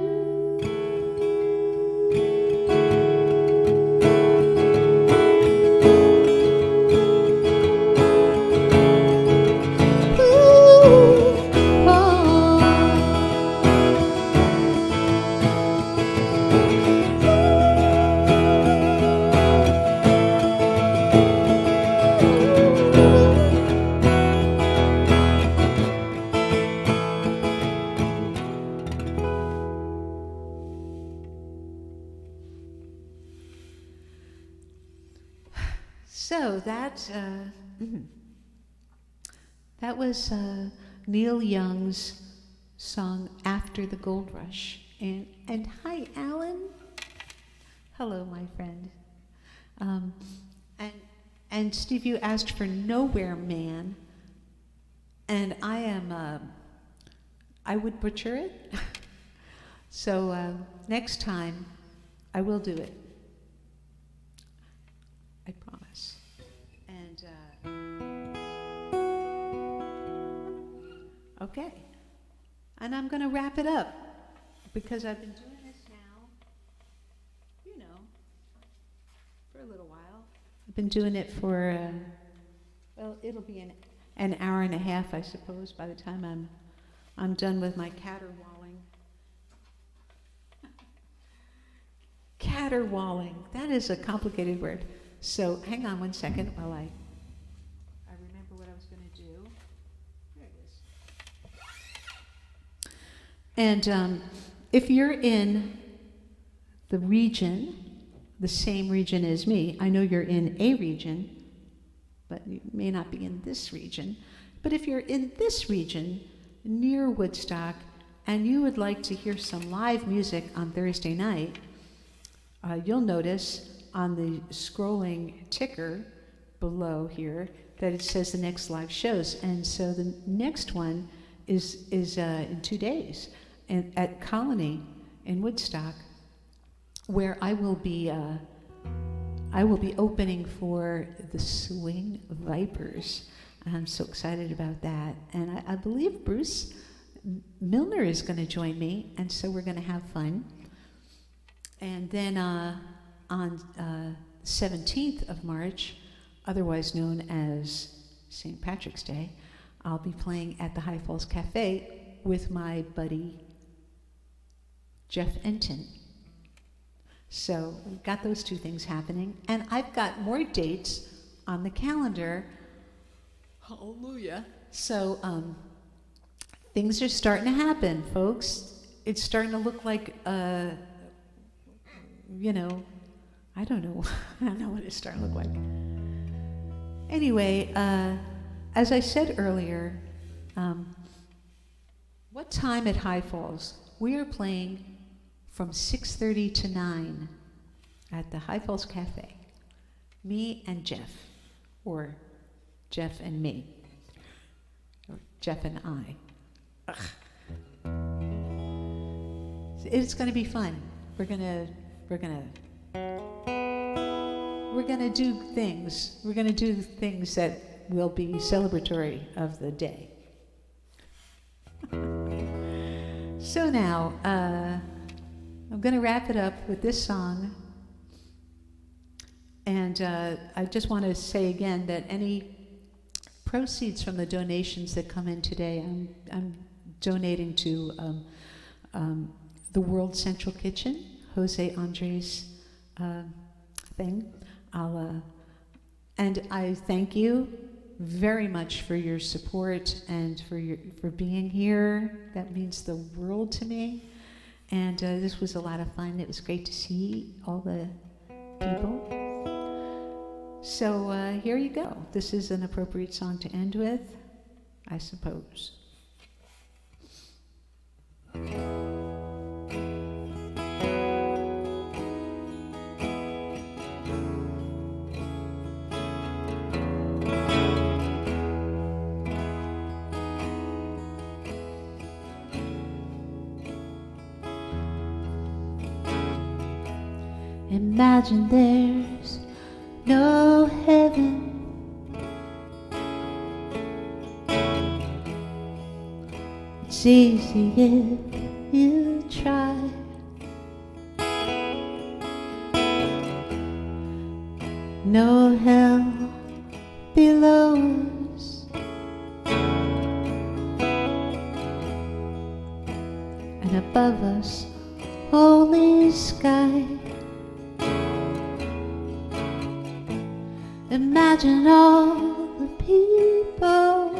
Speaker 1: So that was Neil Young's song "After the Gold Rush." And hi, Alan. Hello, my friend. And Steve, you asked for "Nowhere Man," and I would butcher it. So next time, I will do it. I promise. And okay, and I'm going to wrap it up because I've been doing this now, for a little while. I've been doing it for well, it'll be an hour and a half, I suppose, by the time I'm done with my caterwauling. Caterwauling. That is a complicated word. So hang on one second while I remember what I was going to do. There it is. And if you're in the region, the same region as me, I know you're in a region, but you may not be in this region. But if you're in this region, near Woodstock, and you would like to hear some live music on Thursday night, you'll notice on the scrolling ticker below here that it says the next live shows. And so the next one is in 2 days at Colony in Woodstock, where I will be opening for the Swing Vipers. I'm so excited about that. And I believe Bruce Milner is going to join me, and so we're going to have fun. And then on 17th of March, otherwise known as St. Patrick's Day, I'll be playing at the High Falls Cafe with my buddy Jeff Enton. So we've got those two things happening. And I've got more dates on the calendar. Hallelujah. So things are starting to happen, folks. It's starting to look like, you know, I don't know. I don't know what it's starting to look like. Anyway, as I said earlier, what time at High Falls? We are playing from 6:30 to 9 at the High Falls Cafe. Me and Jeff, or Jeff and me, or Jeff and I. Ugh. It's going to be fun. We're gonna do things. We're gonna do things that will be celebratory of the day. So now, I'm gonna wrap it up with this song. And I just want to say again that any proceeds from the donations that come in today, I'm donating to the World Central Kitchen, Jose Andres' thing. And I thank you very much for your support and for being here. That means the world to me. And this was a lot of fun. It was great to see all the people. So here you go. This is an appropriate song to end with, I suppose.
Speaker 2: Imagine there's no heaven. It's easy if you try. No hell below us, and above us only sky. Imagine all the people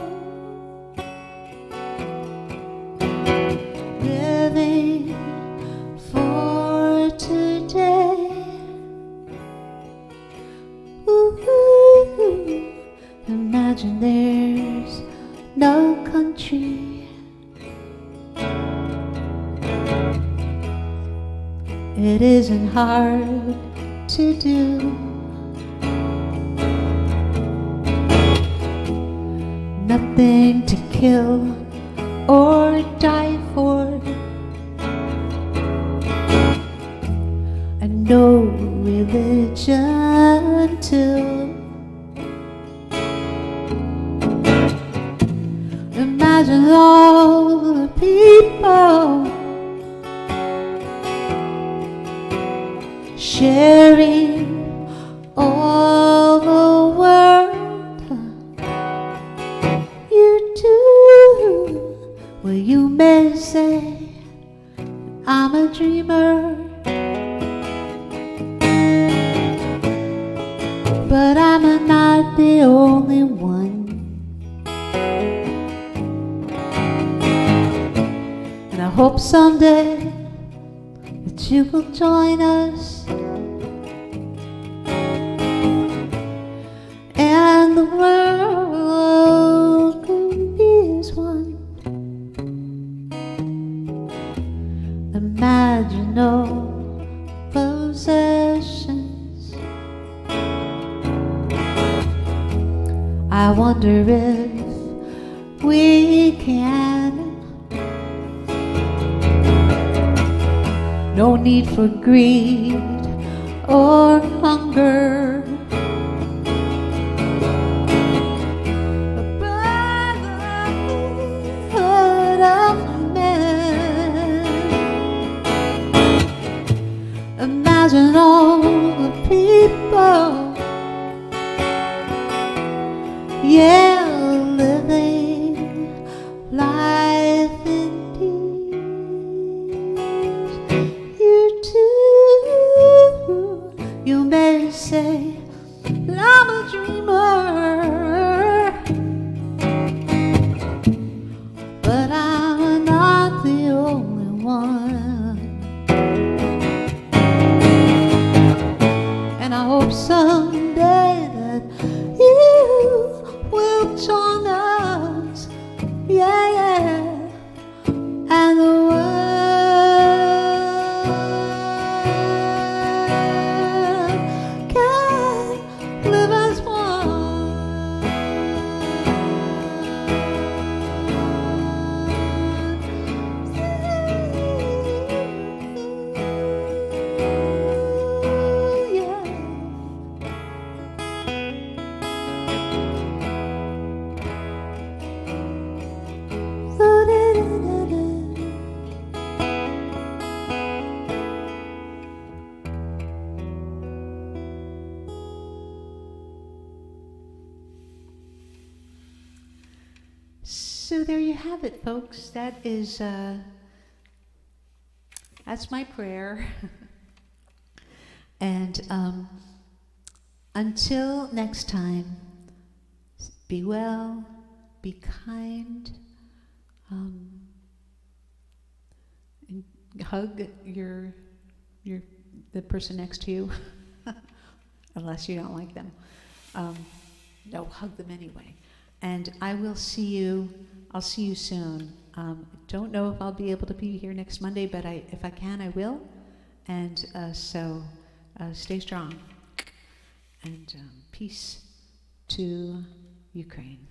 Speaker 2: living for today. Ooh, imagine there's no country. It isn't hard to do. Nothing to kill or die for, and no religion too. Imagine all the people sharing all the world. Well, you may say I'm a dreamer, but I'm not the only one. And I hope someday that you will join us, and the world can be as one. Imagine no possessions. I wonder if we can. No need for greed or hunger. A imagine all the people, yeah, living life in peace. You too, you may say that I'm a dreamer, but I'm not the only one. And I hope someday that you will join us, yeah, yeah, and the world can live as one. Yeah.
Speaker 1: So there you have it, folks. That's my prayer. And until next time, be well, be kind, and hug the person next to you, unless you don't like them. No, hug them anyway. And I'll see you soon. Don't know if I'll be able to be here next Monday, but if I can, I will. And so stay strong. And peace to Ukraine.